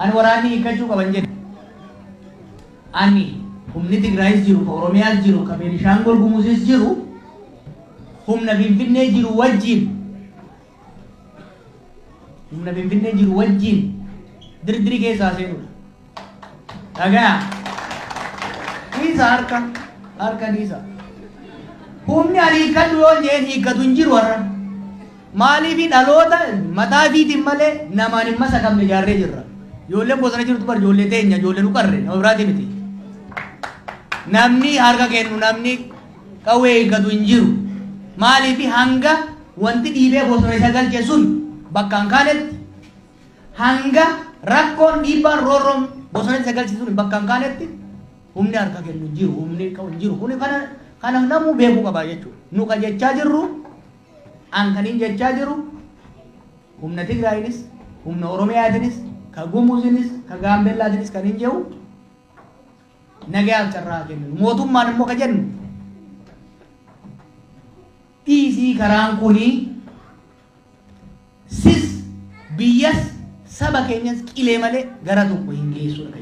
Ani waraanni hiikkachuu qaban jedhe. Ani humni Tigraayis jiru, ka Oromiyaas jiru, ka Beenishaangol Gumuuzis jiru, humna Finfinnee jiru wajjin. Humna Finfinnee jiru wajjin dirdiri keessaa seenudha. Dhagaa. Dhiisa harka dhiisa. Humni ani hiikkadhu yoo jeen hiikkatu hin jiru warra. Maaliif dhaloota mataa fiitiin malee namaan hin masa qabne ijaarree jirra. Ijoolleen bosona jirtu bar ijoollee teenya ijoollee nu qarre nama biraati miti. Namni harka kennu namni qawwee hiikkatu hin jiru. Maaliif hanga wanti dhiibee bosona isa galche sun bakka hin kaanetti hanga rakkoon dhiibbaan roorroon bosona isa galche sun bakka hin kaanetti humni harka kennu hin jiru humni qabu hin jiru. Kuni kana namuu beekuu qaba jechuudha. Nu ka jechaa jirru ankaniin jechaa jiru humna Tigraayinis humna Oromiyaatinis ka Gumuuzinis ka Gaambellaatinis kan hin jehu nagayaaf carraa kennu. Mootummaan immoo ka jennu dhiisii karaan kunii sis biyyas saba keenyas qilee malee gara tokko hin geessudha.